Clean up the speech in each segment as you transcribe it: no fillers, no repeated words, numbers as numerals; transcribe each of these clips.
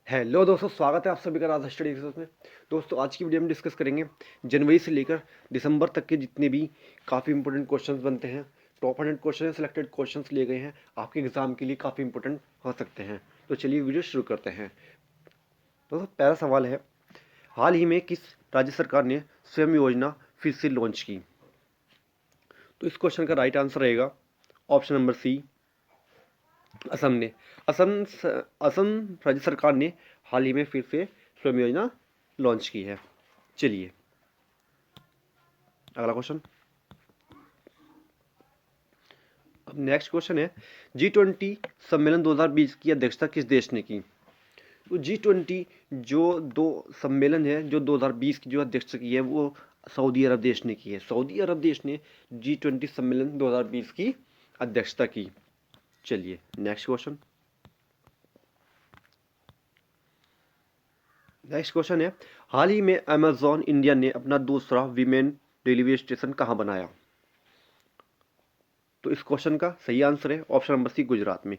Hello दोस्तों, स्वागत है आप सभी का राधा स्टडी में। दोस्तों, आज की वीडियो में डिस्कस करेंगे जनवरी से लेकर दिसंबर तक के जितने भी काफ़ी इंपॉर्टेंट क्वेश्चंस बनते हैं। टॉप 100 क्वेश्चन सेलेक्टेड क्वेश्चंस लिए गए हैं, आपके एग्जाम के लिए काफ़ी इंपॉर्टेंट हो सकते हैं। तो चलिए वीडियो शुरू करते हैं। दोस्तों, पहला सवाल है, हाल ही में किस राज्य सरकार ने स्वयं योजना फिर से लॉन्च की? तो इस क्वेश्चन का राइट आंसर रहेगा ऑप्शन नंबर सी, असम ने। असम असम राज्य सरकार ने हाल ही में फिर से स्वयं योजना लॉन्च की है। चलिए अगला क्वेश्चन। अब नेक्स्ट क्वेश्चन है, G20 सम्मेलन 2020 की अध्यक्षता किस देश ने की? तो G20 जो दो सम्मेलन है, जो 2020 की जो अध्यक्षता की है, वो सऊदी अरब देश ने की है। सऊदी अरब देश ने G20 सम्मेलन 2020 की अध्यक्षता की। चलिए नेक्स्ट क्वेश्चन। नेक्स्ट क्वेश्चन है, हाल ही में अमेजॉन इंडिया ने अपना दूसरा वीमेन डिलीवरी स्टेशन कहाँ बनाया? तो इस क्वेश्चन का सही आंसर है ऑप्शन नंबर सी, गुजरात में।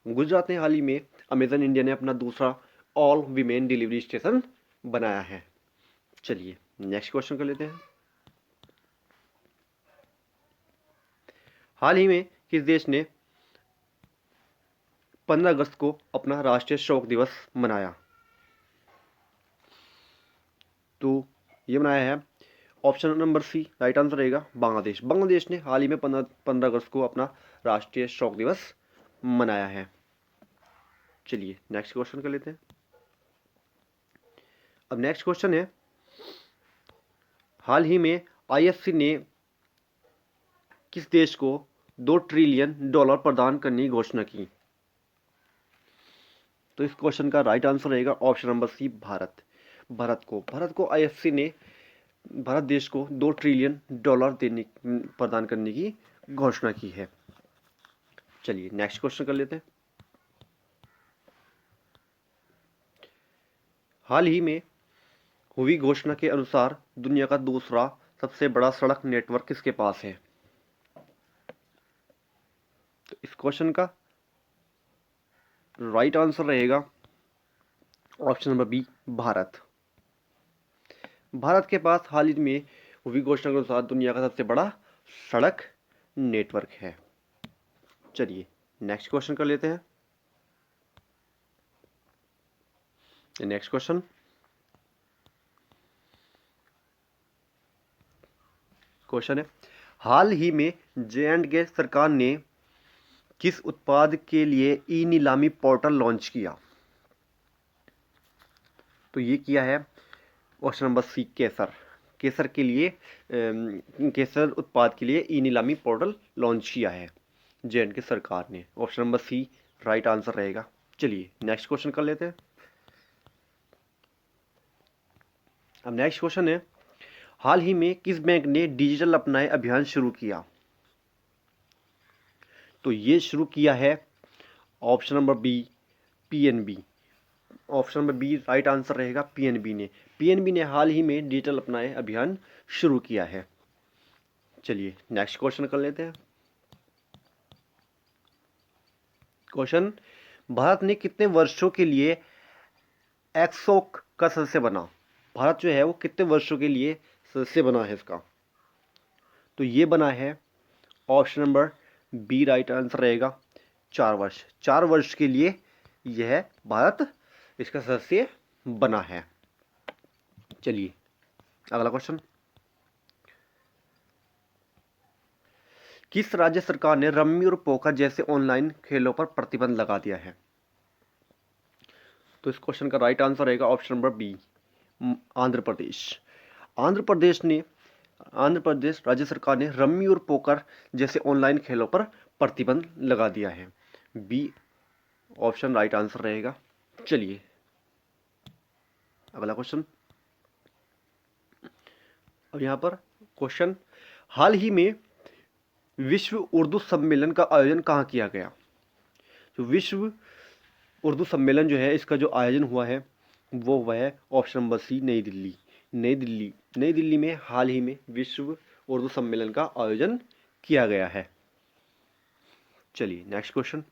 गुजरात में हाल ही में अमेजन इंडिया ने अपना दूसरा ऑल वीमेन डिलीवरी स्टेशन बनाया है। चलिए नेक्स्ट क्वेश्चन कर लेते हैं। हाल ही में किस देश ने 15 अगस्त को अपना राष्ट्रीय शोक दिवस मनाया? तो ये मनाया है option number C, right answer रहेगा बांग्लादेश। बांग्लादेश ने हाल ही में 15 अगस्त को अपना राष्ट्रीय शोक दिवस मनाया है। चलिए नेक्स्ट क्वेश्चन कर लेते हैं। अब नेक्स्ट क्वेश्चन है, हाल ही में आईएफसी ने किस देश को $2 ट्रिलियन प्रदान करने की घोषणा की? तो इस क्वेश्चन का राइट आंसर रहेगा option number C, Bharat. Bharat को आईएफसी ने, भारत देश को $2 ट्रिलियन देने प्रदान करने की घोषणा की है। चलिए नेक्स्ट क्वेश्चन कर लेते हैं। हाल ही में हुई घोषणा के अनुसार दुनिया का दूसरा सबसे बड़ा सड़क नेटवर्क किसके पास है? तो इस क्वेश्चन का राइट आंसर रहेगा option number B, Bharat. Bharat के पास हाल ही में हुई घोषणा के अनुसार दुनिया का सबसे बड़ा सड़क नेटवर्क है। चलिए नेक्स्ट क्वेश्चन कर लेते हैं। नेक्स्ट क्वेश्चन, है, हाल ही में J&K सरकार ने किस उत्पाद के लिए ई नीलामी पोर्टल लॉन्च किया? तो ये किया है ऑप्शन नंबर सी, केसर। केसर के लिए केसर उत्पाद के लिए ई नीलामी पोर्टल लॉन्च किया है J&K सरकार ने। Option number C right answer रहेगा। चलिए नेक्स्ट क्वेश्चन कर लेते हैं। अब नेक्स्ट क्वेश्चन है, हाल ही में किस बैंक ने डिजिटल अपनाए अभियान शुरू किया? तो ये शुरू किया है option number B, PNB. Option number B right answer रहेगा, पीएनबी ने। पीएनबी ने हाल ही में डिजिटल अपनाए अभियान शुरू किया है। चलिए नेक्स्ट क्वेश्चन कर लेते हैं। क्वेश्चन, भारत ने कितने वर्षों के लिए एक्सोक का सदस्य बना? भारत जो है वो कितने वर्षों के लिए सदस्य बना है इसका? तो ये बना है option number B, right answer रहेगा 4 वर्ष। 4 वर्ष के लिए यह भारत इसका सदस्य बना है। चलिए अगला क्वेश्चन, किस राज्य सरकार ने रम्मी और पोकर जैसे ऑनलाइन खेलों पर प्रतिबंध लगा दिया है? तो इस क्वेश्चन का राइट आंसर रहेगा option number B, Andhra Pradesh. Andhra Pradesh राज्य सरकार ने रम्मी और पोकर जैसे ऑनलाइन खेलों पर प्रतिबंध लगा दिया है। बी ऑप्शन राइट आंसर रहेगा। चलिए अगला क्वेश्चन। अब यहाँ पर क्वेश्चन, हाल ही में विश्व उर्दू सम्मेलन का आयोजन कहाँ किया गया? तो विश्व उर्दू सम्मेलन जो है, इसका जो आयोजन हुआ है वो हुआ है ऑप्शन नंबर सी, नई दिल्ली। नई दिल्ली में हाल ही में विश्व उर्दू सम्मेलन का आयोजन किया गया है। चलिए नेक्स्ट क्वेश्चन।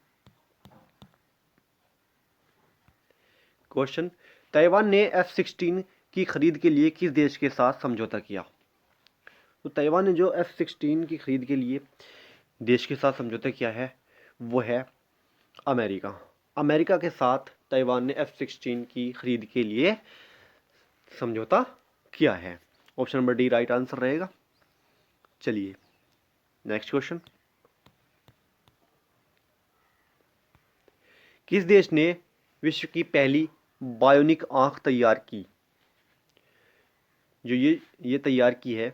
क्वेश्चन, ताइवान ने F-16 की खरीद के लिए किस देश के साथ समझौता किया? तो ताइवान ने जो F-16 की खरीद के लिए देश के साथ समझौता किया है वो है अमेरिका। अमेरिका के साथ ताइवान ने F-16 की खरीद के लिए समझौता किया है। Option number D right answer रहेगा। चलिए नेक्स्ट क्वेश्चन, किस देश ने विश्व की पहली बायोनिक आंख तैयार की? जो ये तैयार की है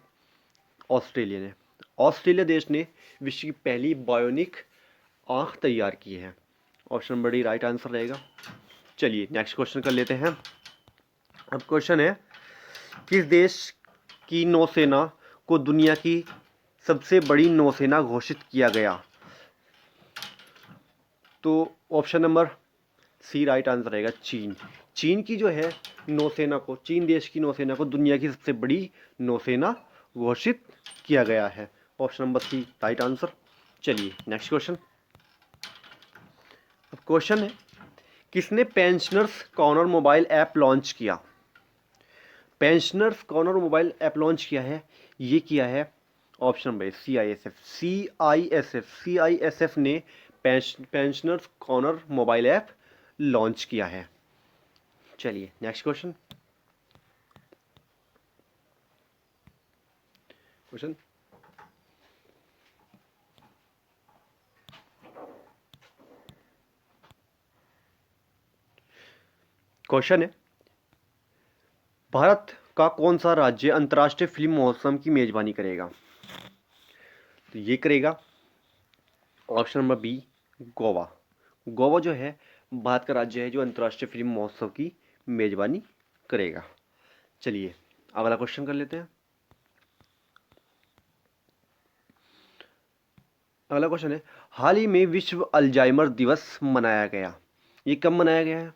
ऑस्ट्रेलिया ने। ऑस्ट्रेलिया देश ने विश्व की पहली बायोनिक आंख तैयार की है। Option number D right answer रहेगा। चलिए नेक्स्ट क्वेश्चन कर लेते हैं। अब क्वेश्चन है, किस देश की नौसेना को दुनिया की सबसे बड़ी नौसेना घोषित किया गया? तो option number C right answer रहेगा, चीन। चीन की जो है नौसेना को, चीन देश की नौसेना को दुनिया की सबसे बड़ी नौसेना घोषित किया गया है। Option number C right answer. चलिए नेक्स्ट क्वेश्चन। अब क्वेश्चन है, किसने pensioners corner mobile app launch किया? Pensioners corner mobile app launch किया है, ये किया है ऑप्शन नंबर CISF ने pensioners corner mobile app launch किया है। चलिए नेक्स्ट क्वेश्चन। क्वेश्चन है, भारत का कौन सा राज्य अंतर्राष्ट्रीय फिल्म महोत्सव की मेजबानी करेगा? तो ये करेगा option number B Goa. Goa जो है भारत का राज्य है जो अंतर्राष्ट्रीय फिल्म महोत्सव की मेजबानी करेगा। चलिए अगला क्वेश्चन कर लेते हैं। अगला क्वेश्चन है, हाल ही में विश्व अल्जाइमर दिवस मनाया गया, ये कब मनाया गया है?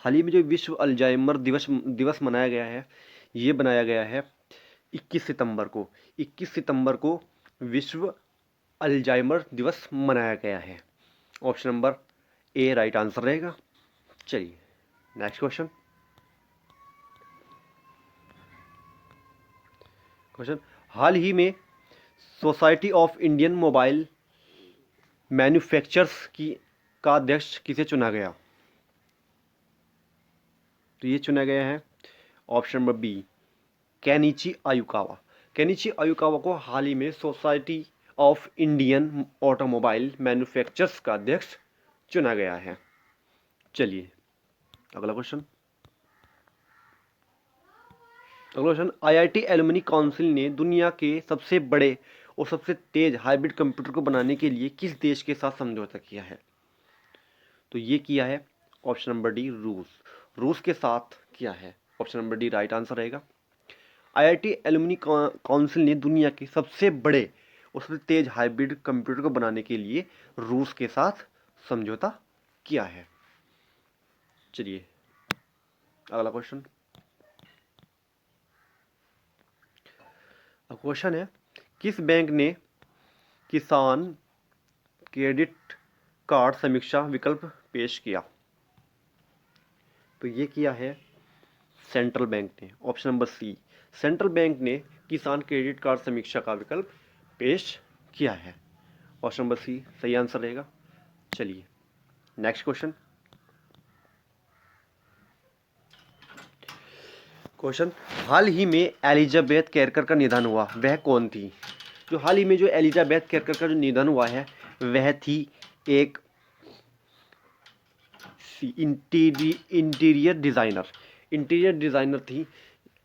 हाल ही में जो विश्व अल्जाइमर दिवस मनाया गया है, ये बनाया गया है 21 सितंबर को। 21 सितंबर को विश्व अल्जाइमर दिवस मनाया गया है। Option number A right answer रहेगा। चलिए नेक्स्ट क्वेश्चन। हाल ही में society of Indian mobile manufacturers का अध्यक्ष किसे चुना गया? तो ये चुना गया है option number B Kenichi Ayukawa. Kenichi Ayukawa को हाल ही में society of Indian automobile manufacturers का अध्यक्ष चुना गया है। चलिए अगला क्वेश्चन। IIT एलुमनी काउंसिल ने दुनिया के सबसे बड़े और सबसे तेज हाइब्रिड कंप्यूटर को बनाने के लिए किस देश के साथ समझौता किया है? तो ये किया है ऑप्शन नंबर डी रूस के साथ किया है। Option number D right answer रहेगा। IIT एलुमनी काउंसिल ने दुनिया के सबसे बड़े और सबसे तेज हाइब्रिड कंप्यूटर को बनाने के लिए रूस के साथ समझौता किया है। चलिए अगला क्वेश्चन। क्वेश्चन है, किस बैंक ने किसान क्रेडिट कार्ड समीक्षा विकल्प पेश किया? तो ये किया है सेंट्रल बैंक ने। Option number C central bank ने किसान क्रेडिट कार्ड समीक्षा का विकल्प पेश किया है। ऑप्शन नंबर सी सही आंसर रहेगा। चलिए नेक्स्ट क्वेश्चन। हाल ही में एलिजाबेथ केरकर का निधन हुआ, वह कौन थी? जो हाल ही में जो एलिजाबेथ केरकर का जो निधन हुआ है वह थी एक इंटीरियर डिज़ाइनर थी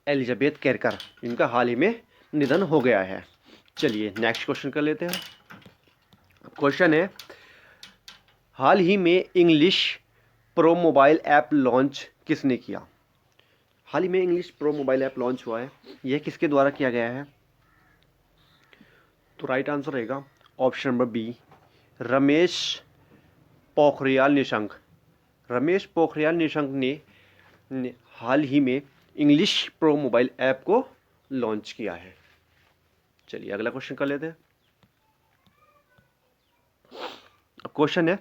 एलिजाबेथ केरकर, इनका हाल ही में निधन हो गया है। चलिए नेक्स्ट क्वेश्चन कर लेते हैं। क्वेश्चन है, हाल ही में English pro mobile app launch किसने किया? हाल ही में English pro mobile app launch हुआ है, यह किसके द्वारा किया गया है? तो राइट आंसर रहेगा option number B Ramesh Pokhriyal Nishank. Ramesh Pokhriyal Nishank ने हाल ही में इंग्लिश प्रो मोबाइल ऐप को लॉन्च किया है। चलिए अगला क्वेश्चन कर लेते हैं। क्वेश्चन है,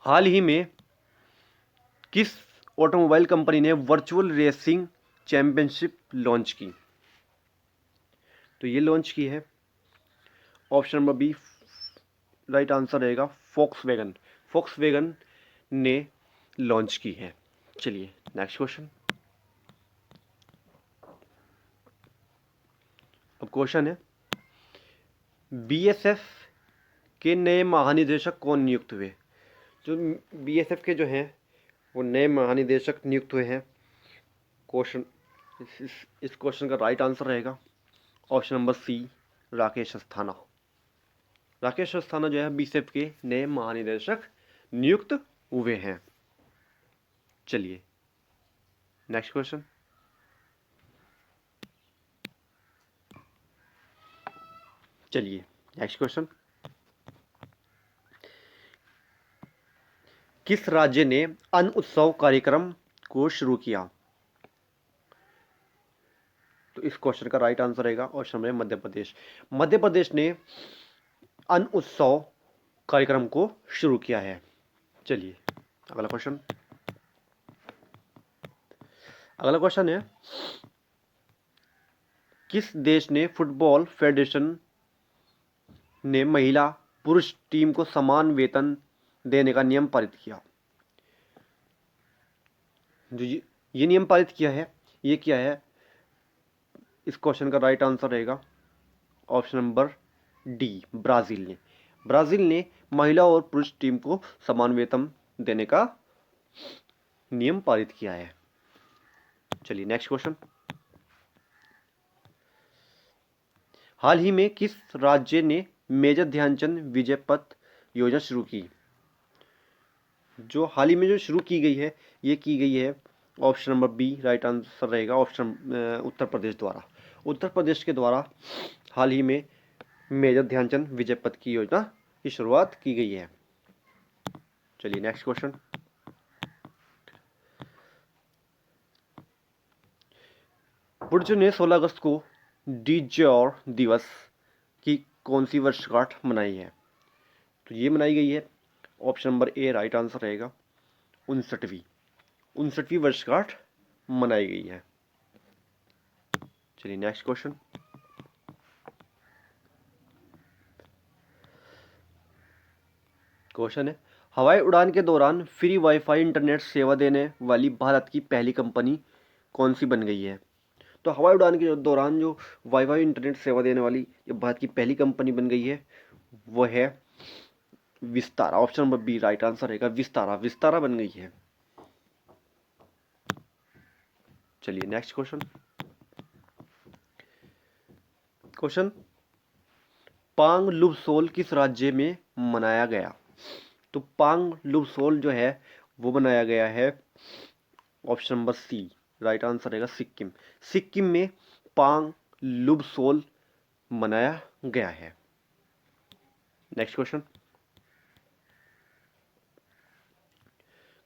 हाल ही में किस ऑटोमोबाइल कंपनी ने वर्चुअल रेसिंग चैंपियनशिप लॉन्च की? तो ये लॉन्च की है, option number B right answer रहेगा फोक्सवैगन। फोक्सवैगन ने लॉन्च की है। चलिए नेक्स्ट क्वेश्चन। अब क्वेश्चन है, बीएसएफ के नए महानिदेशक कौन नियुक्त हुए? जो बीएसएफ के जो हैं वो नए महानिदेशक नियुक्त हुए हैं। क्वेश्चन इस क्वेश्चन का राइट आंसर रहेगा option number C Rakesh Asthana. Rakesh Asthana जो है बीएसएफ के नए महानिदेशक नियुक्त हुए हैं। चलिए नेक्स्ट क्वेश्चन। चलिए नेक्स्ट क्वेश्चन। किस राज्य ने अन्न उत्सव कार्यक्रम को शुरू किया? तो इस क्वेश्चन का राइट आंसर रहेगा ऑप्शन में मध्य प्रदेश। मध्य प्रदेश ने अन्न उत्सव कार्यक्रम को शुरू किया है। चलिए अगला क्वेश्चन। अगला क्वेश्चन है, किस देश ने फुटबॉल फेडरेशन ने महिला पुरुष टीम को समान वेतन देने का नियम पारित किया? जो ये नियम पारित किया है, ये किया है, इस क्वेश्चन का राइट आंसर रहेगा ऑप्शन नंबर डी ब्राजील ने। ब्राजील ने महिला और पुरुष टीम को समान वेतन देने का नियम पारित किया है। चलिए नेक्स्ट क्वेश्चन। हाल ही में किस राज्य ने मेजर ध्यानचंद विजय पथ योजना शुरू की? जो हाल ही में जो शुरू की गई है, ये की गई है option number B right answer रहेगा ऑप्शन उत्तर प्रदेश द्वारा। उत्तर प्रदेश के द्वारा हाल ही में मेजर ध्यानचंद विजय पथ की योजना की शुरुआत की गई है। चलिए नेक्स्ट क्वेश्चन। पुर्जो ने 16 अगस्त को डीजोर दिवस की कौन सी वर्षगांठ मनाई है? तो ये मनाई गई है, option number A right answer रहेगा 59वीं वर्षगांठ मनाई गई है। चलिए नेक्स्ट क्वेश्चन। क्वेश्चन है, हवाई उड़ान के दौरान फ्री वाईफाई इंटरनेट सेवा देने वाली भारत की पहली कंपनी कौन सी बन गई है? तो हवाई उड़ान के दौरान जो वाईफाई इंटरनेट सेवा देने वाली जो भारत की पहली कंपनी बन गई है वो है Vistara. Option number B right answer रहेगा विस्तारा। विस्तारा बन गई है। चलिए नेक्स्ट क्वेश्चन। क्वेश्चन, पांग लुबसोल किस राज्य में मनाया गया? तो पांग लुबसोल जो है वो बनाया गया है, option number C right answer रहेगा सिक्किम। सिक्किम में पांग लुबसोल मनाया गया है। Next question.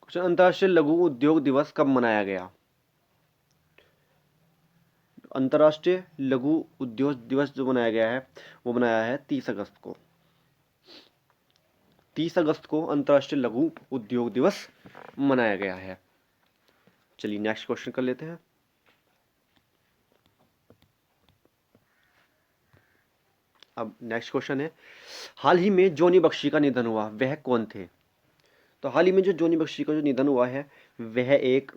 क्वेश्चन, अंतर्राष्ट्रीय लघु उद्योग दिवस कब मनाया गया? अंतर्राष्ट्रीय लघु उद्योग दिवस जो मनाया गया है वो मनाया है 30 अगस्त को। 30 अगस्त को अंतर्राष्ट्रीय लघु उद्योग दिवस मनाया गया है। चलिए नेक्स्ट क्वेश्चन कर लेते हैं। अब नेक्स्ट क्वेश्चन है, हाल ही में जोनी बख्शी का निधन हुआ, वह कौन थे? तो हाल ही में जो जोनी बख्शी का जो निधन हुआ है वह एक,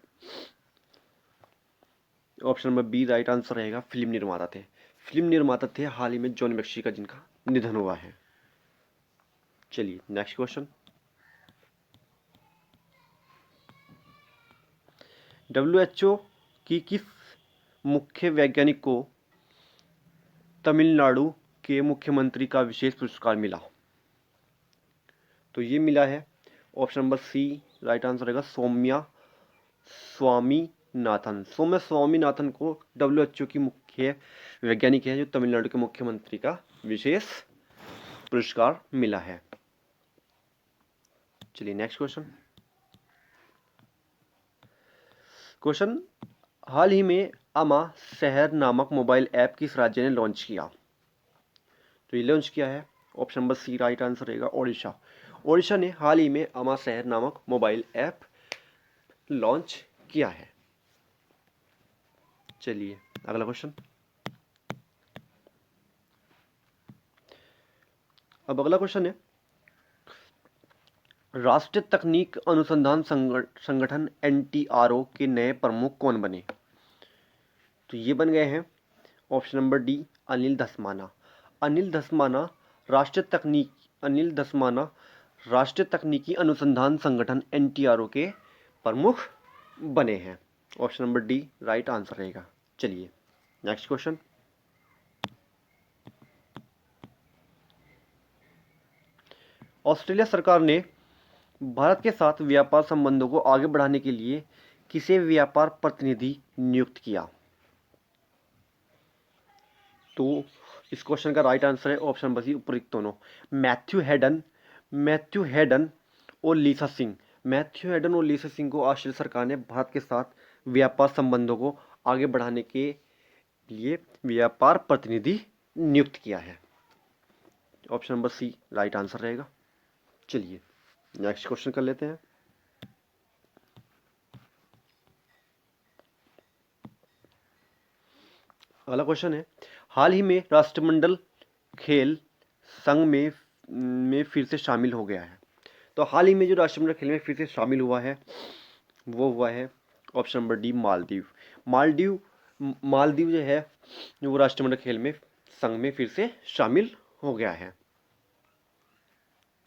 option number B right answer रहेगा फिल्म निर्माता थे। फिल्म निर्माता थे हाल ही में जोनी बख्शी का जिनका निधन हुआ है। चलिए नेक्स्ट क्वेश्चन। WHO की किस मुख्य वैज्ञानिक को तमिलनाडु के मुख्यमंत्री का विशेष पुरस्कार मिला? तो ये मिला है, option number C right answer रहेगा सौम्या स्वामीनाथन। सौम्या स्वामीनाथन को WHO की मुख्य वैज्ञानिक है जो तमिलनाडु के मुख्यमंत्री का विशेष पुरस्कार मिला है। चलिए नेक्स्ट क्वेश्चन। क्वेश्चन, हाल ही में अमा शहर नामक मोबाइल ऐप किस राज्य ने लॉन्च किया? तो ये लॉन्च किया है, option number C right answer रहेगा ओडिशा। ओडिशा ने हाल ही में अमा शहर नामक मोबाइल ऐप लॉन्च किया है। चलिए अगला क्वेश्चन। अब अगला क्वेश्चन है, राष्ट्रीय तकनीक अनुसंधान संगठन NTRO के नए प्रमुख कौन बने? तो ये बन गए हैं option number D, Anil Dhasmana. Anil Dhasmana राष्ट्रीय तकनीकी अनुसंधान संगठन NTRO के प्रमुख बने हैं। Option number D right answer रहेगा। चलिए नेक्स्ट क्वेश्चन। ऑस्ट्रेलिया सरकार ने भारत के साथ व्यापार संबंधों को आगे बढ़ाने के लिए किसे व्यापार प्रतिनिधि नियुक्त किया? तो इस क्वेश्चन का राइट आंसर है ऑप्शन नंबर सी, उपरोक्त दोनों, मैथ्यू हेडन और लीसा सिंह। मैथ्यू हेडन और लीसा सिंह को ऑस्ट्रेलिया सरकार ने भारत के साथ व्यापार संबंधों को आगे बढ़ाने के लिए व्यापार प्रतिनिधि नियुक्त किया है। Option number C right answer रहेगा। चलिए नेक्स्ट क्वेश्चन कर लेते हैं। अगला क्वेश्चन है, हाल ही में राष्ट्रमंडल खेल संघ में फिर से शामिल हो गया है। तो हाल ही में जो राष्ट्रमंडल खेल में फिर से शामिल हुआ है वो हुआ है option number D, Maldives. Maldives जो है वो राष्ट्रमंडल खेल में संघ में फिर से शामिल हो गया है।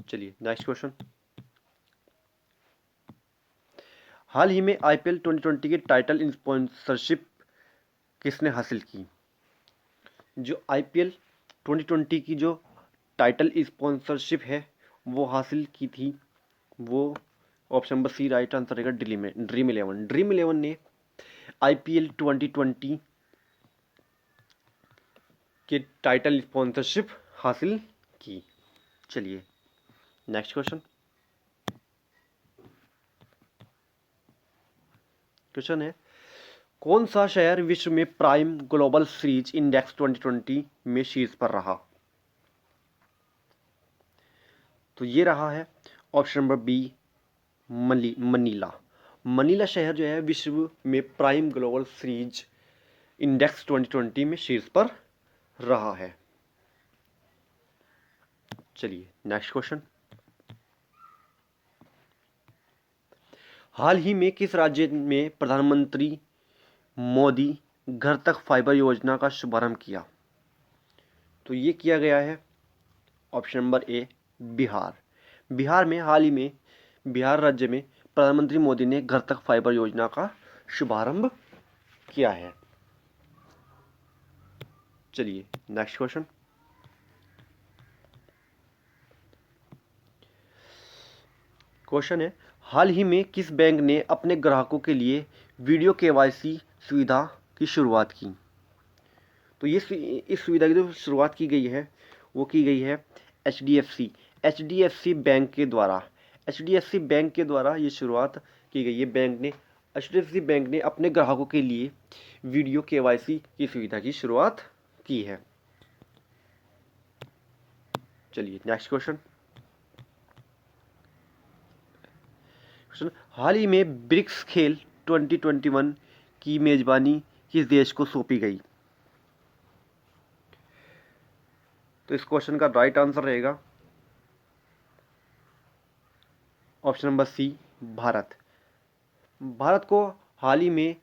चलिए नेक्स्ट क्वेश्चन। हाल ही में IPL 2020 की टाइटल स्पॉन्सरशिप किसने हासिल की? जो IPL 2020 की जो टाइटल स्पॉन्सरशिप है वो हासिल की थी, वो option number C right answer रहेगा, ड्रीम इलेवन ने IPL 2020 के टाइटल स्पॉन्सरशिप हासिल की। चलिए नेक्स्ट क्वेश्चन है, कौन सा शहर विश्व में प्राइम ग्लोबल सीरीज इंडेक्स 2020 में शीर्ष पर रहा? तो ये रहा है option number B, Manila. Manila शहर जो है विश्व में प्राइम ग्लोबल सीरीज इंडेक्स 2020 में शीर्ष पर रहा है। चलिए नेक्स्ट क्वेश्चन। हाल ही में किस राज्य में प्रधानमंत्री मोदी घर तक फाइबर योजना का शुभारंभ किया? तो ये किया गया है option number A, Bihar. Bihar राज्य में प्रधानमंत्री मोदी ने घर तक फाइबर योजना का शुभारंभ किया है। चलिए नेक्स्ट क्वेश्चन। क्वेश्चन है, हाल ही में किस बैंक ने अपने ग्राहकों के लिए वीडियो KYC सुविधा की शुरुआत की? तो ये इस सुविधा की जो शुरुआत की गई है वो की गई है HDFC बैंक के द्वारा। HDFC बैंक के द्वारा ये शुरुआत की गई है। HDFC बैंक ने अपने ग्राहकों के लिए वीडियो KYC की सुविधा की शुरुआत की है। चलिए नेक्स्ट क्वेश्चन। हाल ही में ब्रिक्स खेल 2021 की मेजबानी किस देश को सौंपी गई? तो इस क्वेश्चन का राइट आंसर रहेगा option number C, Bharat. Bharat को हाल ही में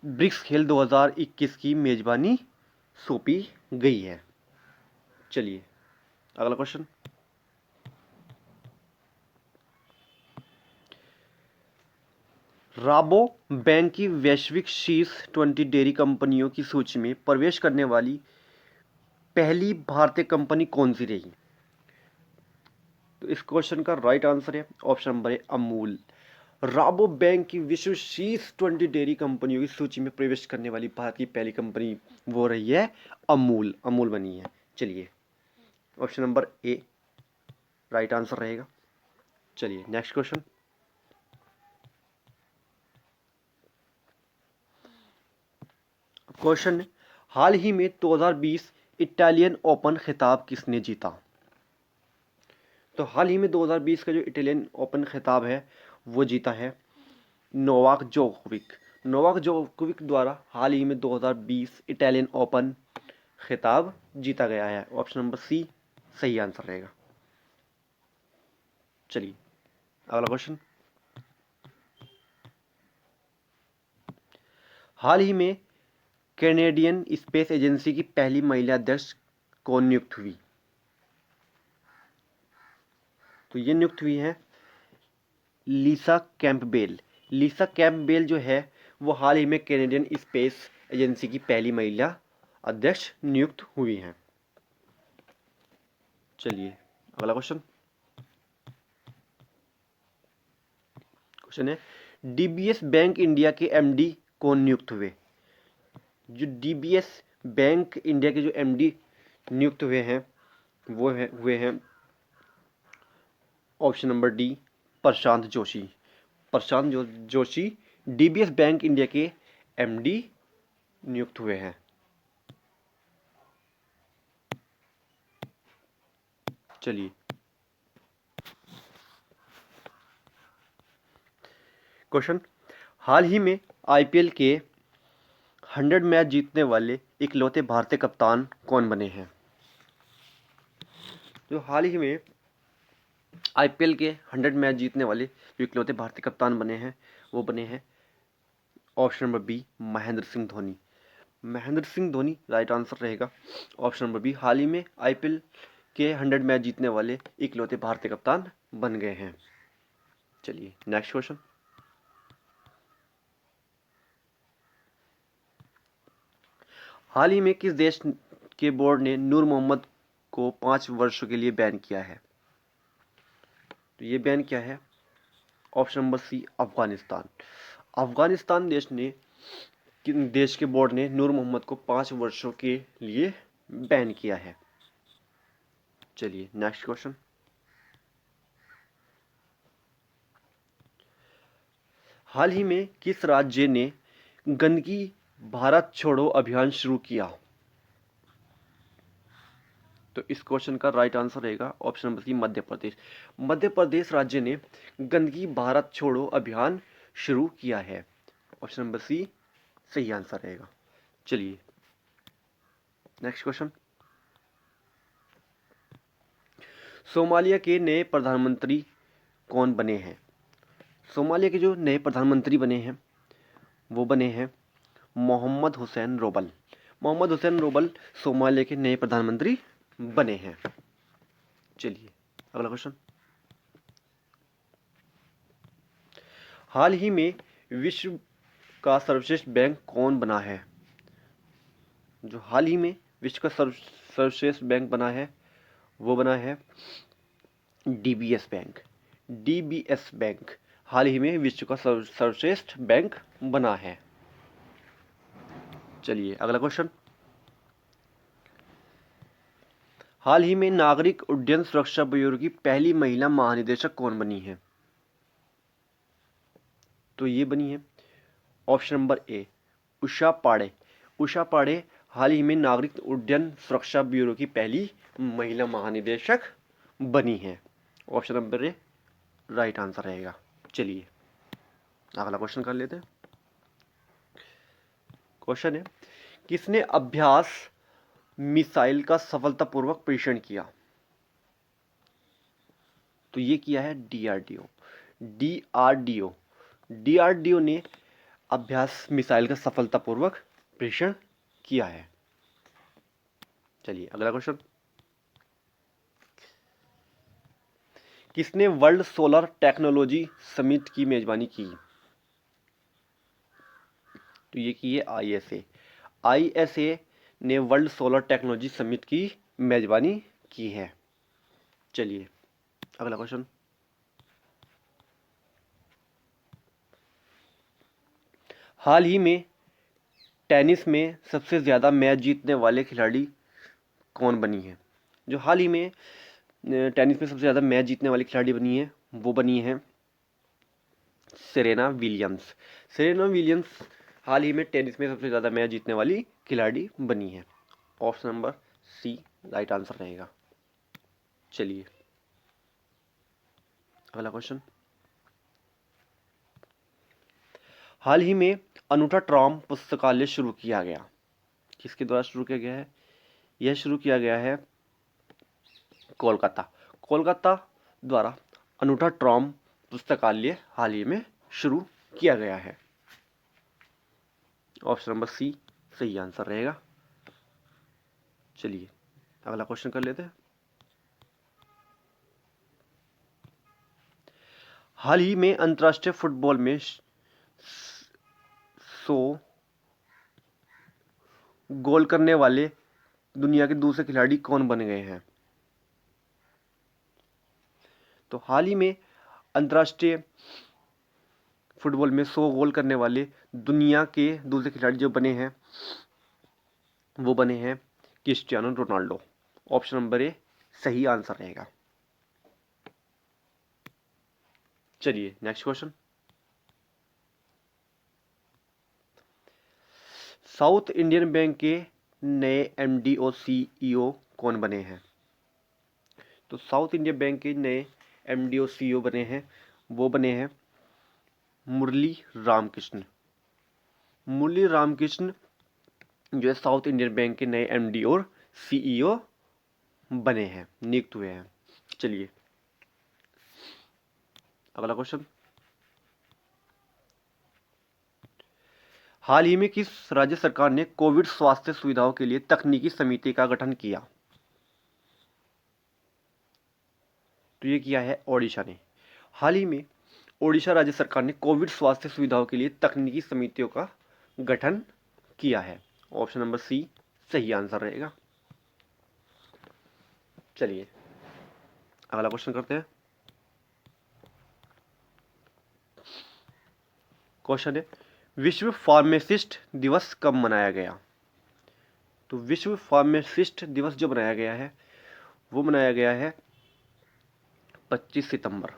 ब्रिक्स खेल 2021 की मेजबानी सौंपी गई है। चलिए अगला क्वेश्चन। राबो बैंक की वैश्विक शीर्ष 20 डेयरी कंपनियों की सूची में प्रवेश करने वाली पहली भारतीय कंपनी कौन सी रही? तो इस क्वेश्चन का राइट आंसर है option number A, Amul. राबो bank की विश्व शीर्ष 20 डेयरी कंपनियों की सूची में प्रवेश करने वाली भारत की पहली कंपनी वो रही है अमूल बनी है। चलिए option number A right answer रहेगा। चलिए नेक्स्ट क्वेश्चन। क्वेश्चन, हाल ही में 2020 इटालियन ओपन खिताब किसने जीता? तो हाल ही में 2020 का जो इटालियन ओपन खिताब है वो जीता है नोवाक जोकोविक। नोवाक जोकोविक द्वारा हाल ही में 2020 इटालियन ओपन खिताब जीता गया है। ऑप्शन नंबर सी सही आंसर रहेगा। चलिए अगला क्वेश्चन। हाल ही में कैनेडियन स्पेस एजेंसी की पहली महिला अध्यक्ष कौन नियुक्त हुई? तो ये नियुक्त हुई है लिसा कैंपबेल। लिसा कैंपबेल जो है वो हाल ही में कैनेडियन स्पेस एजेंसी की पहली महिला अध्यक्ष नियुक्त हुई हैं। चलिए अगला क्वेश्चन। क्वेश्चन है डीबीएस बैंक इंडिया के एमडी कौन नियुक्त हुए? जो डीबीएस बैंक इंडिया के जो एमडी नियुक्त हुए हैं वो हुए हैं option number D Prashant Joshi. Joshi DBS bank India के एमडी नियुक्त हुए हैं। चलिए क्वेश्चन, हाल ही में आईपीएल के 100 मैच जीतने वाले इकलौते भारतीय कप्तान कौन बने हैं? जो हाल ही में आईपीएल के 100 मैच जीतने वाले जो इकलौते भारतीय कप्तान बने हैं वो बने हैं option number B Mahendra Singh Dhoni. Mahendra Singh Dhoni right answer रहेगा। ऑप्शन नंबर बी हाल ही में आईपीएल के 100 मैच जीतने वाले इकलौते भारतीय कप्तान बन गए हैं। चलिए नेक्स्ट क्वेश्चन। हाल ही में किस देश के बोर्ड ने नूर मोहम्मद को 5 वर्षों के लिए बैन किया है? तो ये बैन किया है option number C Afghanistan. Afghanistan देश के बोर्ड ने नूर मोहम्मद को 5 वर्षों के लिए बैन किया है। चलिए नेक्स्ट क्वेश्चन। हाल ही में किस राज्य ने गंदगी भारत छोड़ो अभियान शुरू किया? तो इस क्वेश्चन का राइट आंसर रहेगा ऑप्शन नंबर सी मध्य प्रदेश। मध्य प्रदेश राज्य ने गंदगी भारत छोड़ो अभियान शुरू किया है। ऑप्शन नंबर सी सही आंसर रहेगा। चलिए नेक्स्ट क्वेश्चन। सोमालिया के नए प्रधानमंत्री कौन बने हैं? सोमालिया के जो नए प्रधानमंत्री बने हैं वो बने हैं Mohamed Hussein Roble. Mohamed Hussein Roble Somalia के नए प्रधानमंत्री बने हैं। चलिए अगला क्वेश्चन। हाल ही में विश्व का सर्वश्रेष्ठ बैंक कौन बना है? जो हाल ही में विश्व का सर्वश्रेष्ठ बैंक बना है वो बना है डीबीएस बैंक। डीबीएस बैंक हाल ही में विश्व का सर्वश्रेष्ठ बैंक बना है। चलिए अगला क्वेश्चन। हाल ही में नागरिक उड्डयन सुरक्षा ब्यूरो की पहली महिला महानिदेशक कौन बनी है? तो ये बनी है option number A Usha Pandey. Usha Pandey हाल ही में नागरिक उड्डयन सुरक्षा ब्यूरो की पहली महिला महानिदेशक बनी है। Option number A right answer रहेगा। चलिए अगला क्वेश्चन कर लेते हैं। क्वेश्चन है किसने अभ्यास मिसाइल का सफलतापूर्वक परीक्षण किया? तो ये किया है डीआरडीओ। डीआरडीओ ने अभ्यास मिसाइल का सफलतापूर्वक परीक्षण किया है। चलिए अगला क्वेश्चन। किसने वर्ल्ड सोलर टेक्नोलॉजी समिट की मेजबानी की? तो ये की है आईएसए। आईएसए ने वर्ल्ड सोलर टेक्नोलॉजी समिट की मेजबानी की है। चलिए अगला क्वेश्चन। हाल ही में टेनिस में सबसे ज्यादा मैच जीतने वाले खिलाड़ी कौन बनी है? जो हाल ही में टेनिस में सबसे ज्यादा मैच जीतने वाली खिलाड़ी बनी है वो बनी है सेरेना विलियम्स। सेरेना विलियम्स हाल ही में टेनिस में सबसे ज्यादा मैच जीतने वाली खिलाड़ी बनी है। Option number C right answer रहेगा। चलिए अगला क्वेश्चन। हाल ही में अनूठा ट्रॉम पुस्तकालय शुरू किया गया, किसके द्वारा शुरू किया गया है? यह शुरू किया गया है कोलकाता, कोलकाता द्वारा अनूठा ट्रॉम पुस्तकालय हाल ही में शुरू किया गया है। ऑप्शन नंबर सी सही आंसर रहेगा। चलिए अगला क्वेश्चन कर लेते हैं। हाल ही में अंतर्राष्ट्रीय फुटबॉल में 100 गोल करने वाले दुनिया के दूसरे खिलाड़ी कौन बन गए हैं? तो हाल ही में अंतर्राष्ट्रीय फुटबॉल में 100 गोल करने वाले दुनिया के दूसरे खिलाड़ी जो बने हैं वो बने हैं Cristiano Ronaldo. Option number A सही आंसर रहेगा। चलिए next question. South Indian bank के नए एमडी और सीईओ कौन बने हैं? तो साउथ इंडियन बैंक के नए एमडी और सीईओ बने हैं, वो बने हैं मुरली रामकृष्ण। मुरली रामकृष्ण जो है साउथ इंडियन बैंक के नए एमडी और सीईओ बने हैं, नियुक्त हुए हैं। चलिए अगला क्वेश्चन। हाल ही में किस राज्य सरकार ने कोविड स्वास्थ्य सुविधाओं के लिए तकनीकी समिति का गठन किया? तो ये किया है ओडिशा ने। हाल ही में ओडिशा राज्य सरकार ने कोविड स्वास्थ्य सुविधाओं के लिए तकनीकी समितियों का गठन किया है। ऑप्शन नंबर सी सही आंसर रहेगा। चलिए अगला क्वेश्चन करते हैं। क्वेश्चन है विश्व फार्मासिस्ट दिवस कब मनाया गया? तो विश्व फार्मासिस्ट दिवस जो मनाया गया है वो मनाया गया है 25 सितंबर।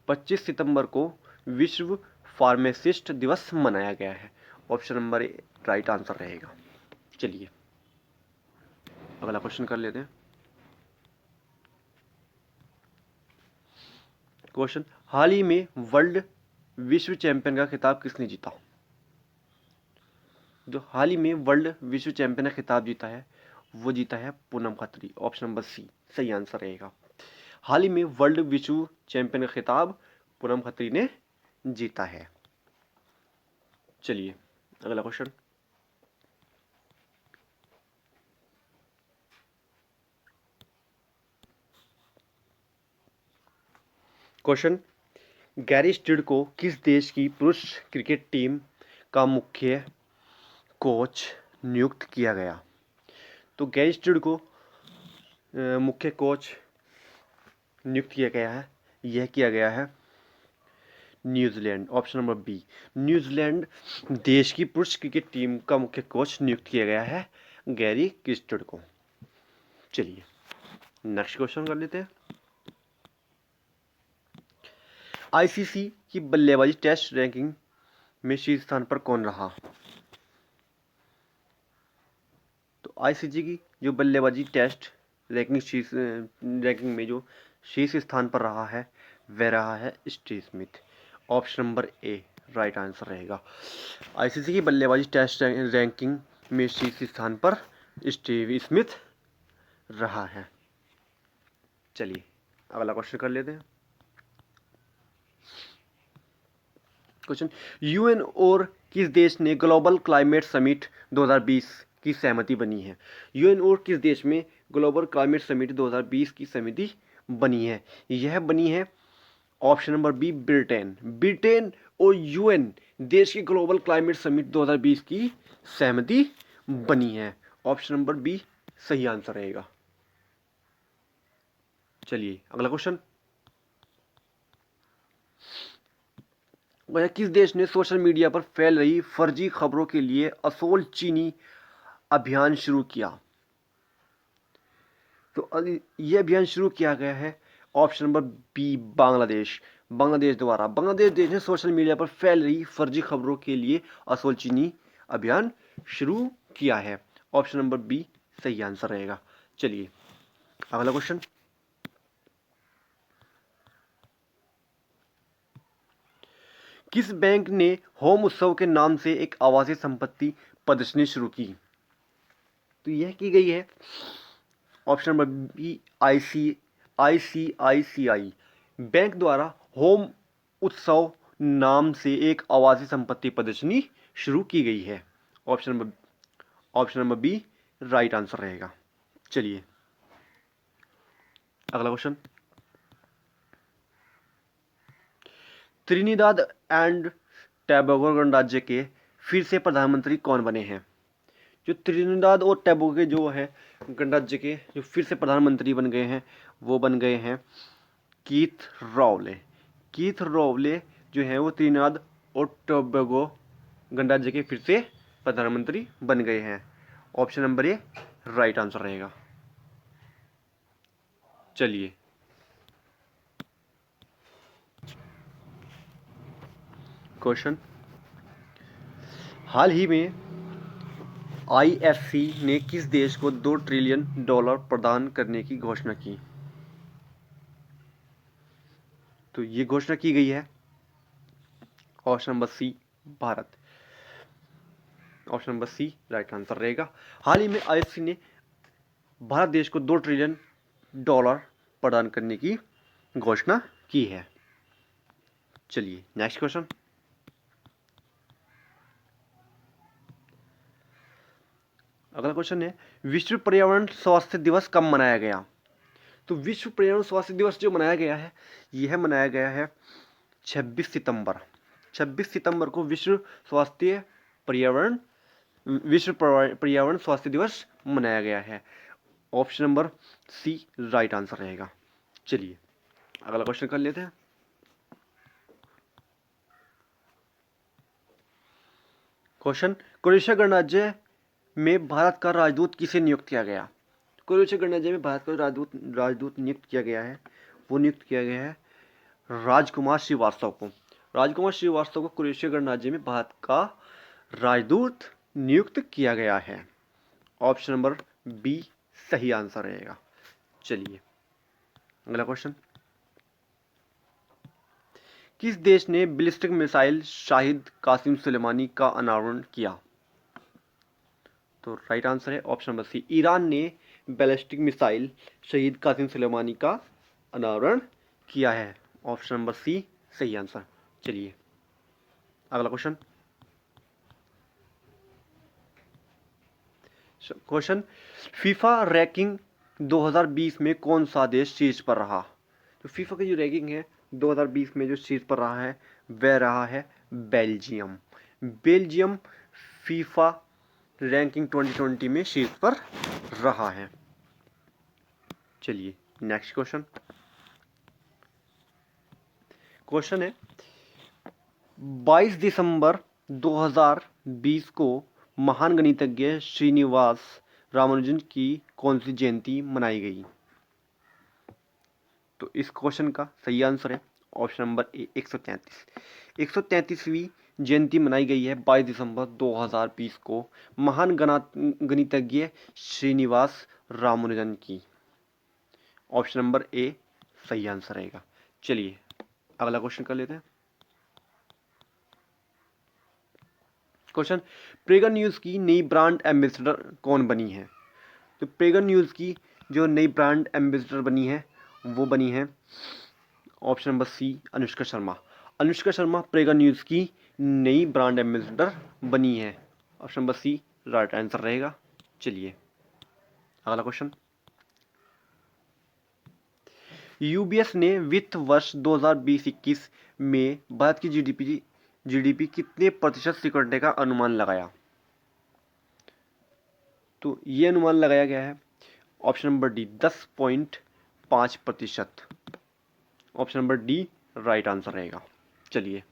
25 सितंबर को विश्व फार्मासिस्ट दिवस मनाया गया है। Option number A right answer रहेगा। चलिए अगला क्वेश्चन कर लेते हैं। क्वेश्चन हाल ही में वर्ल्ड विश्व चैंपियन का खिताब किसने जीता? जो हाल ही में वर्ल्ड विश्व चैंपियन का खिताब जीता है वो जीता है Poonam Khatri. Option number C सही आंसर रहेगा। हाल ही में वर्ल्ड विश्व चैंपियन का खिताब पूनम खत्री ने जीता है। चलिए अगला क्वेश्चन। क्वेश्चन गैरी स्टीड को किस देश की पुरुष क्रिकेट टीम का मुख्य कोच नियुक्त किया गया? तो गैरी स्टीड को मुख्य कोच नियुक्त किया गया है, यह किया गया है New Zealand. Option number B New Zealand देश की पुरुष क्रिकेट टीम का मुख्य कोच नियुक्त किया गया है गैरी क्रिस्टेड को। चलिए नेक्स्ट क्वेश्चन कर लेते हैं। आईसीसी की बल्लेबाजी टेस्ट रैंकिंग में शीर्ष स्थान पर कौन रहा? तो आईसीसी की जो बल्लेबाजी टेस्ट रैंकिंग में जो शीर्ष स्थान पर रहा है वह रहा है Steve Smith. Option number A right answer रहेगा। आईसीसी की बल्लेबाजी टेस्ट रैंकिंग में शीर्ष स्थान पर स्टीव स्मिथ रहा है। चलिए अगला क्वेश्चन कर लेते हैं। क्वेश्चन यूएन और किस देश ने ग्लोबल क्लाइमेट समिट 2020 की सहमति बनी है? यूएन और किस देश में ग्लोबल क्लाइमेट समिट 2020 की सहमति बनी है? यह बनी है option number B Britain. Britain और यूएन देश की ग्लोबल क्लाइमेट समिट 2020 की सहमति बनी है। ऑप्शन नंबर बी सही आंसर रहेगा। चलिए अगला क्वेश्चन। वह किस देश ने सोशल मीडिया पर फैल रही फर्जी खबरों के लिए असोल चीनी अभियान शुरू किया? तो यह अभियान शुरू किया गया है option number B Bangladesh. Bangladesh द्वारा बांग्लादेश देश ने सोशल मीडिया पर फैल रही फर्जी खबरों के लिए असोल चीनी अभियान शुरू किया है। ऑप्शन नंबर बी सही आंसर रहेगा। चलिए अगला क्वेश्चन। किस बैंक ने होम उत्सव के नाम से एक आवासीय संपत्ति प्रदर्शनी शुरू की? तो यह की गई है option number B ICICI bank द्वारा होम उत्सव नाम से एक आवासीय संपत्ति प्रदर्शनी शुरू की गई है। Option number B right answer रहेगा। चलिए अगला क्वेश्चन, त्रिनिदाद एंड टोबैगो गणराज्य के फिर से प्रधानमंत्री कौन बने हैं? जो त्रिनिदाद और टोबैगो के जो है गणराज्य के जो फिर से प्रधानमंत्री बन गए हैं वो बन गए हैं कीथ रॉवले। कीथ रॉवले जो है वो त्रिनिदाद और टोबैगो गणराज्य के फिर से प्रधानमंत्री बन गए हैं। Option number A right answer रहेगा। चलिए क्वेश्चन, हाल ही में आईएफसी ने किस देश को $2 ट्रिलियन प्रदान करने की घोषणा की? तो ये घोषणा की गई है option number C Bharat. Option number C right answer रहेगा। हाल ही में आईएफसी ने भारत देश को $2 ट्रिलियन प्रदान करने की घोषणा की है। चलिए नेक्स्ट क्वेश्चन, अगला क्वेश्चन है विश्व पर्यावरण स्वास्थ्य दिवस कब मनाया गया? तो विश्व पर्यावरण स्वास्थ्य दिवस जो मनाया गया है यह मनाया गया है 26 सितंबर। 26 सितंबर को विश्व पर्यावरण स्वास्थ्य दिवस मनाया गया है। Option number C right answer रहेगा। चलिए अगला क्वेश्चन कर लेते हैं। क्वेश्चन, क्रोएशिया गणराज्य में भारत का राजदूत किसे नियुक्त किया गया? क्रोएशिया गणराज्य में भारत का राजदूत नियुक्त किया गया है वो नियुक्त किया गया है राजकुमार श्रीवास्तव को। राजकुमार श्रीवास्तव को क्रोएशिया गणराज्य में भारत का राजदूत नियुक्त किया गया है। ऑप्शन नंबर बी सही आंसर रहेगा। चलिए अगला क्वेश्चन, किस देश ने बैलिस्टिक मिसाइल शाहिद कासिम सुलेमानी का अनावरण किया? तो राइट आंसर है ऑप्शन नंबर सी ईरान ने बैलिस्टिक मिसाइल शहीद कासिम सुलेमानी का अनावरण किया है। ऑप्शन नंबर सी सही आंसर। चलिए अगला क्वेश्चन, क्वेश्चन फीफा रैंकिंग 2020 में कौन सा देश शीर्ष पर रहा? तो फीफा की जो रैंकिंग है 2020 में जो शीर्ष पर रहा है वह रहा है बेल्जियम। बेल्जियम फीफा रैंकिंग 2020 में शीर्ष पर रहा है। चलिए नेक्स्ट क्वेश्चन, क्वेश्चन है 22 दिसंबर 2020 को महान गणितज्ञ श्रीनिवास रामानुजन की कौन सी जयंती मनाई गई? तो इस क्वेश्चन का सही आंसर है ऑप्शन नंबर ए 133वीं जयंती मनाई गई है 22 दिसंबर 2020 को महान गणितज्ञ श्रीनिवास रामानुजन की। ऑप्शन नंबर ए सही आंसर रहेगा। चलिए अगला क्वेश्चन कर लेते हैं। क्वेश्चन, प्रेगन न्यूज की नई ब्रांड एम्बेसडर कौन बनी है? तो प्रेगन न्यूज की जो नई ब्रांड एम्बेसडर बनी है वो बनी है option number C Anushka Sharma. Anushka Sharma Prega News की नई ब्रांड एम्बेसडर बनी है। Option number C right answer रहेगा। चलिए अगला क्वेश्चन, यूबीएस ने वित्त वर्ष 2020-21 में भारत की जीडीपी कितने प्रतिशत सिकुड़ने का अनुमान लगाया? तो ये अनुमान लगाया गया है option number D 10.5%। Option number D right answer रहेगा। चलिए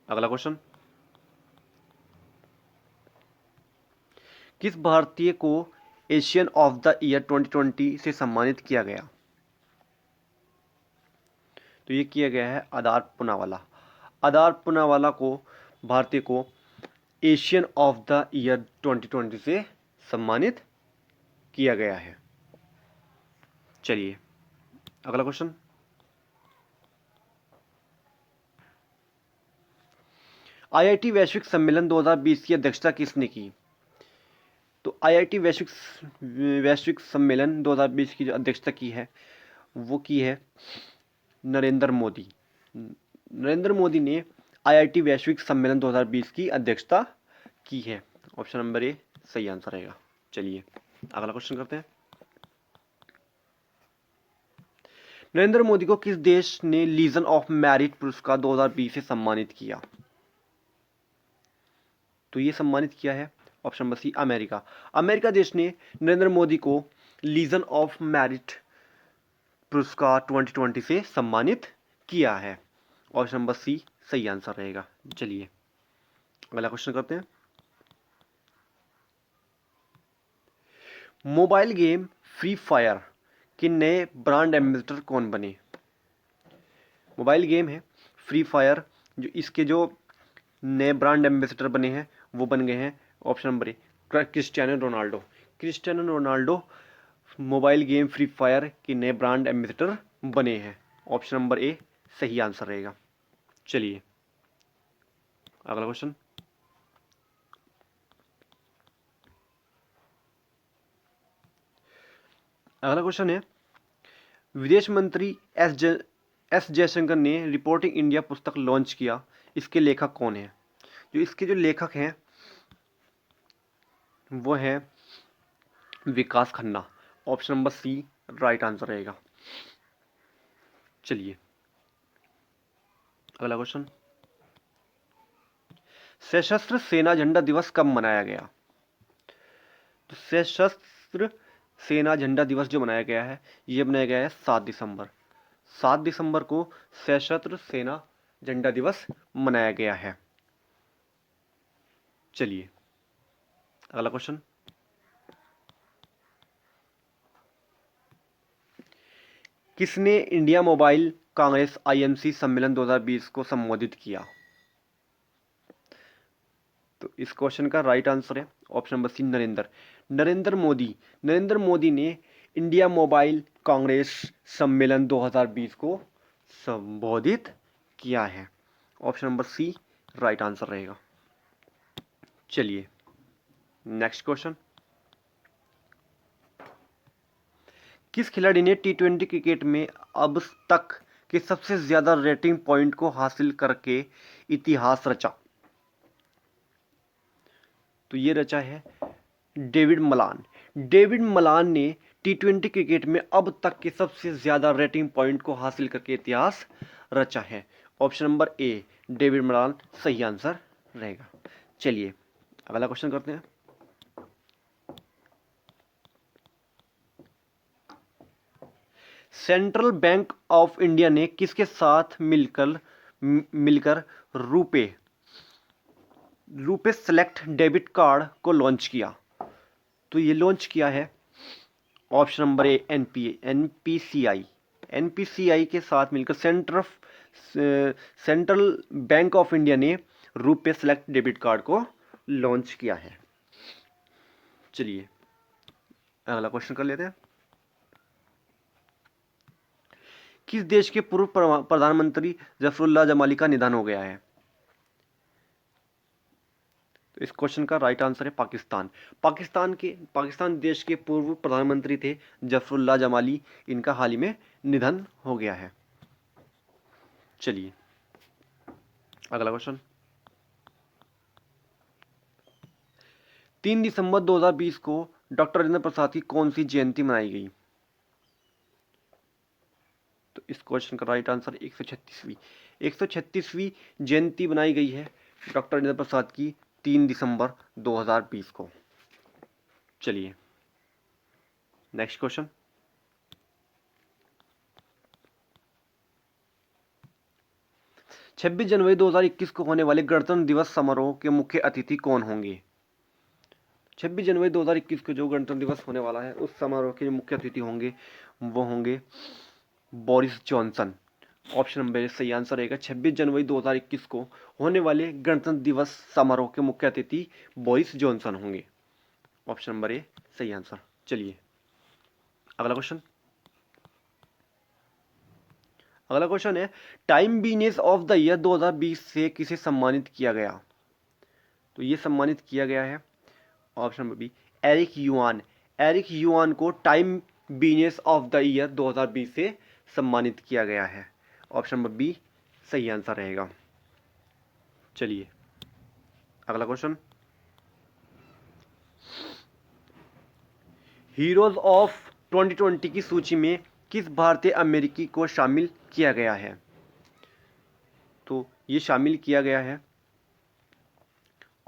अगला क्वेश्चन, किस भारतीय को एशियन ऑफ द ईयर 2020 से सम्मानित किया गया? तो ये किया गया है आदार पूनावाला। आदार पूनावाला को भारतीय को एशियन ऑफ द ईयर 2020 से सम्मानित किया गया है। चलिए अगला क्वेश्चन, आईआईटी वैश्विक सम्मेलन 2020 की अध्यक्षता किसने की? तो आईआईटी वैश्विक सम्मेलन 2020 की जो अध्यक्षता की है वो की है नरेंद्र मोदी। नरेंद्र मोदी ने आईआईटी वैश्विक सम्मेलन 2020 की अध्यक्षता की है। ऑप्शन नंबर ए सही आंसर रहेगा। चलिए अगला क्वेश्चन करते हैं। नरेंद्र मोदी को किस देश ने लीजन ऑफ मेरिट पुरस्कार 2020 से सम्मानित किया? तो ये सम्मानित किया है option number C America. America देश ने नरेंद्र मोदी को लीजन ऑफ मेरिट पुरस्कार 2020 से सम्मानित किया है। ऑप्शन नंबर सी सही आंसर रहेगा। चलिए अगला क्वेश्चन करते हैं। मोबाइल गेम फ्री फायर के नए ब्रांड एम्बेसडर कौन बने? मोबाइल गेम है फ्री फायर, जो इसके जो नए ब्रांड एम्बेसडर बने हैं वो बन गए हैं option number A Cristiano Ronaldo. Cristiano Ronaldo mobile game free fire के नए ब्रांड एम्बेसडर बने हैं। ऑप्शन नंबर ए सही आंसर रहेगा। चलिए अगला क्वेश्चन। अगला क्वेश्चन है, विदेश मंत्री एस जयशंकर ने रिपोर्टिंग इंडिया पुस्तक लॉन्च किया, इसके लेखक कौन है? जो इसके जो लेखक हैं वो है Vikas Khanna. Option number C right answer रहेगा। चलिए अगला क्वेश्चन। सशस्त्र सेना झंडा दिवस कब मनाया गया? तो सशस्त्र सेना झंडा दिवस जो मनाया गया है ये मनाया गया है 7 दिसंबर। 7 दिसंबर को सशस्त्र सेना झंडा दिवस मनाया गया है। चलिए अगला क्वेश्चन। किसने इंडिया मोबाइल कांग्रेस आईएमसी सम्मेलन 2020 को संबोधित किया? तो इस क्वेश्चन का राइट आंसर है option number C Narendra Modi ने इंडिया मोबाइल कांग्रेस सम्मेलन 2020 को संबोधित किया है। Option number C right answer रहेगा। चलिए नेक्स्ट क्वेश्चन। किस खिलाड़ी ने टी20 क्रिकेट में अब तक के सबसे ज्यादा रेटिंग पॉइंट को हासिल करके इतिहास रचा? तो ये रचा है डेविड मलान ने टी20 क्रिकेट में अब तक के सबसे ज्यादा रेटिंग पॉइंट को हासिल करके इतिहास रचा है। Option number A David Malan सही आंसर रहेगा। चलिए अगला क्वेश्चन करते हैं। सेंट्रल बैंक ऑफ इंडिया ने किसके साथ मिलकर रुपे सेलेक्ट डेबिट कार्ड को लॉन्च किया? तो ये लॉन्च किया है ऑप्शन नंबर ए एनपीसीआई के साथ मिलकर सेंट्रल बैंक ऑफ इंडिया ने रुपे सेलेक्ट डेबिट कार्ड को लॉन्च किया है। चलिए अगला क्वेश्चन कर लेते हैं। किस देश के पूर्व प्रधानमंत्री जफरुल्लाह जमाली का निधन हो गया है? तो इस क्वेश्चन का राइट आंसर है पाकिस्तान देश के पूर्व प्रधानमंत्री थे जफरुल्लाह जमाली, इनका हाल ही में निधन हो गया है। चलिए अगला क्वेश्चन। 3 दिसंबर 2020 को डॉक्टर राजेंद्र प्रसाद की कौन सी जयंती मनाई गई? तो इस क्वेश्चन का राइट आंसर 136वीं जयंती बनाई गई है डॉक्टर राजेंद्र प्रसाद की 3 दिसंबर 2020 को। चलिए नेक्स्ट क्वेश्चन। छब्बीस जनवरी 2021 को होने वाले गणतंत्र दिवस समारोह के मुख्य अतिथि कौन होंगे? 26 जनवरी 2021 को जो गणतंत्र दिवस होने वाला है उस समारोह के जो मुख्य अतिथि होंगे वो होंगे बोरिस जॉनसन। ऑप्शन नंबर सही आंसर रहेगा। 26 जनवरी 2021 को होने वाले गणतंत्र दिवस समारोह के मुख्य अतिथि बोरिस जॉनसन होंगे। ऑप्शन नंबर ए सही आंसर। चलिए अगला क्वेश्चन। अगला क्वेश्चन है time business of the year 2020 से किसे सम्मानित किया गया? तो ये सम्मानित किया गया है option number B Eric Yuan. Eric Yuan को Time business of the year 2020 से सम्मानित किया गया है। ऑप्शन नंबर बी सही आंसर रहेगा। चलिए अगला क्वेश्चन, हीरोज ऑफ 2020 की सूची में किस भारतीय अमेरिकी को शामिल किया गया है? तो ये शामिल किया गया है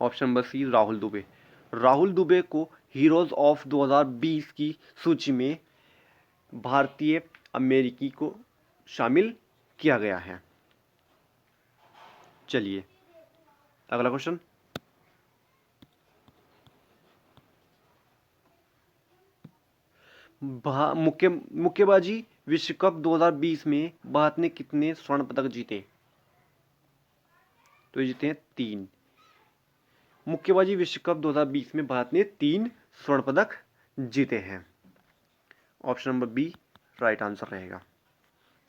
option number C Rahul Dubey. Rahul Dubey को हीरोज ऑफ 2020 की सूची में भारतीय अमेरिकी को शामिल किया गया है। चलिए अगला क्वेश्चन, मुक्केबाजी विश्व कप 2020 में भारत ने कितने स्वर्ण पदक जीते? तो ये जीते हैं 3। मुक्केबाजी विश्व कप 2020 में भारत ने 3 स्वर्ण पदक जीते हैं। Option number B right answer रहेगा।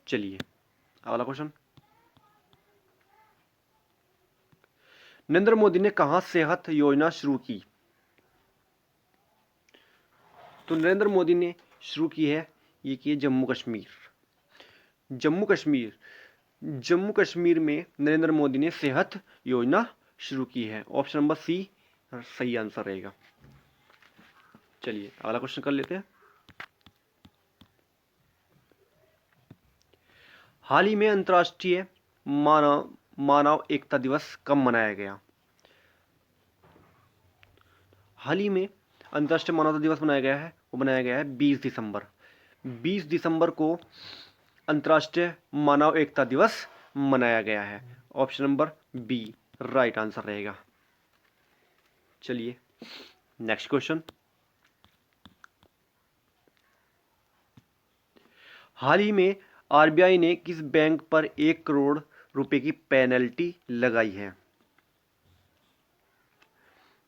चलिए अगला क्वेश्चन, नरेंद्र मोदी ने कहां सेहत योजना शुरू की? तो नरेंद्र मोदी ने शुरू की है, ये की जम्मू कश्मीर। जम्मू कश्मीर जम्मू कश्मीर में नरेंद्र मोदी ने सेहत योजना शुरू की है। ऑप्शन नंबर सी सही आंसर रहेगा। चलिए अगला क्वेश्चन कर लेते हैं, हाल ही में अंतर्राष्ट्रीय मानव एकता दिवस कब मनाया गया? हाल ही में अंतर्राष्ट्रीय मानवता दिवस मनाया गया है, वो मनाया गया है 20 दिसंबर। 20 दिसंबर को अंतर्राष्ट्रीय मानव एकता दिवस मनाया गया है। Option number B right answer रहेगा। चलिए नेक्स्ट क्वेश्चन, हाल ही में आरबीआई ने किस बैंक पर 1 करोड़ रुपए की पेनल्टी लगाई है?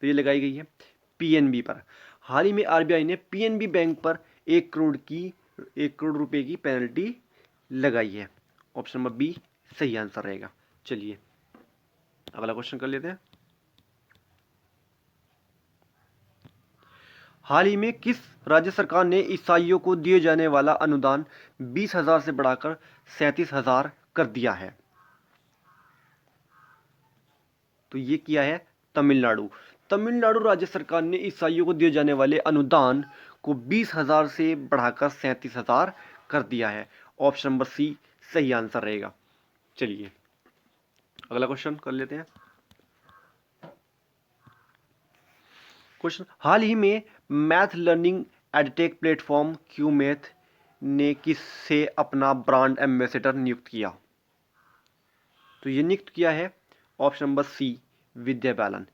तो ये लगाई गई है पीएनबी पर। हाल ही में आरबीआई ने पीएनबी बैंक पर 1 करोड़ रुपए की पेनल्टी लगाई है। ऑप्शन नंबर बी सही आंसर रहेगा। चलिए अगला क्वेश्चन कर लेते हैं, हाल ही में किस राज्य सरकार ने ईसाइयों को दिए जाने वाला अनुदान 20,000 से बढ़ाकर 37,000 कर दिया है? तो ये किया है तमिलनाडु। तमिलनाडु राज्य सरकार ने ईसाइयों को दिए जाने वाले अनुदान को 20,000 से बढ़ाकर 37,000 कर दिया है। ऑप्शन नंबर सी सही आंसर रहेगा। चलिए अगला क्वेश्चन कर लेते हैं, क्वेश्चन, हाल ही में मैथ लर्निंग एडटेक प्लेटफॉर्म क्यूमेथ ने किससे अपना ब्रांड एम्बेसडर नियुक्त किया? तो ये नियुक्त किया है ऑप्शन नंबर सी विद्या बालन।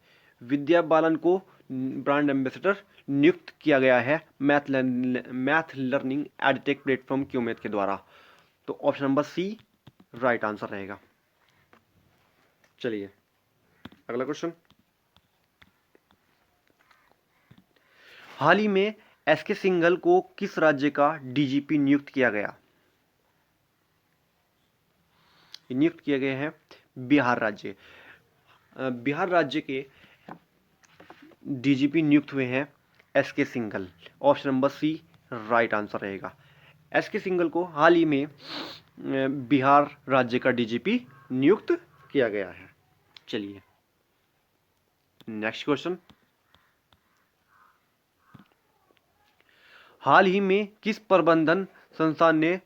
विद्या बालन को ब्रांड एम्बेसडर नियुक्त किया गया है math learning edtech platform Cuemath के द्वारा। तो option number C right answer रहेगा। चलिए अगला क्वेश्चन, हाल ही में एसके सिंघल को किस राज्य का डीजीपी नियुक्त किया गया? नियुक्त किए गए हैं बिहार राज्य। बिहार राज्य के डीजीपी नियुक्त हुए हैं SK Singhal. Option number C right answer रहेगा। एसके सिंघल को हाल ही में बिहार राज्य का डीजीपी नियुक्त किया गया है। चलिए नेक्स्ट क्वेश्चन, हाल ही में किस प्रबंधन संस्थान ने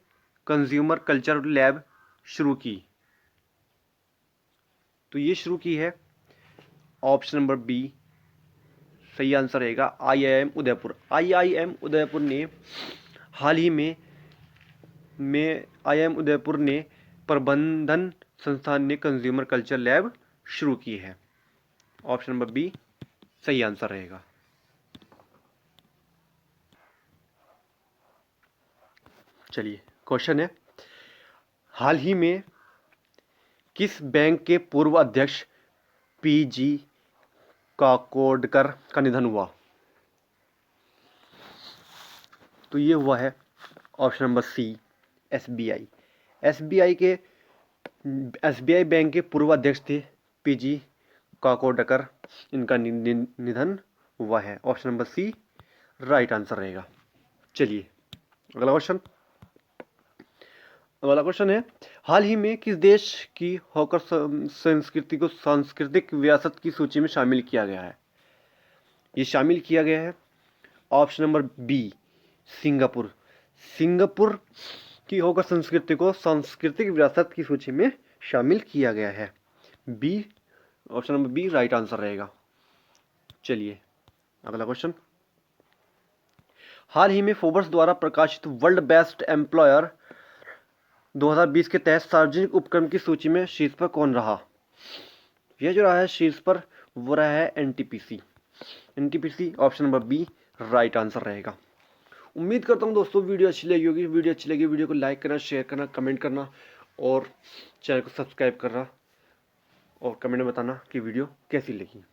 कंज्यूमर कल्चर लैब शुरू की? तो ये शुरू की है ऑप्शन नंबर बी सही आंसर रहेगा आईआईएम उदयपुर। आईआईएम उदयपुर ने हाल ही में आईआईएम उदयपुर ने प्रबंधन संस्थान ने कंज्यूमर कल्चर लैब शुरू की है। ऑप्शन नंबर बी सही आंसर रहेगा। चलिए क्वेश्चन है, हाल ही में किस बैंक के पूर्व अध्यक्ष पीजी काकोडकर का निधन हुआ? तो ये हुआ है option number C SBI. SBI bank के पूर्व अध्यक्ष थे पीजी काकोडकर, इनका निधन हुआ है। Option number C right answer रहेगा। चलिए अगला क्वेश्चन है, हाल ही में किस देश की हॉकर संस्कृति को सांस्कृतिक विरासत की सूची में शामिल किया गया है? ये शामिल किया गया है option number B Singapore. Singapore की हॉकर संस्कृति को सांस्कृतिक विरासत की सूची में शामिल किया गया है। B, option number B right answer रहेगा। चलिए अगला क्वेश्चन, हाल ही में फोर्ब्स द्वारा प्रकाशित वर्ल्ड बेस्ट एम्प्लॉयर 2020 के तहत सार्वजनिक उपक्रम की सूची में शीर्ष पर कौन रहा? यह जो रहा है शीर्ष पर वो रहा है NTPC. Option number B right answer रहेगा। उम्मीद करता हूँ दोस्तों वीडियो अच्छी लगी होगी। वीडियो को लाइक करना, शेयर करना, कमेंट करना और चैनल को सब्सक्राइब करना और कमेंट में बताना कि वीडियो कैसी लगी।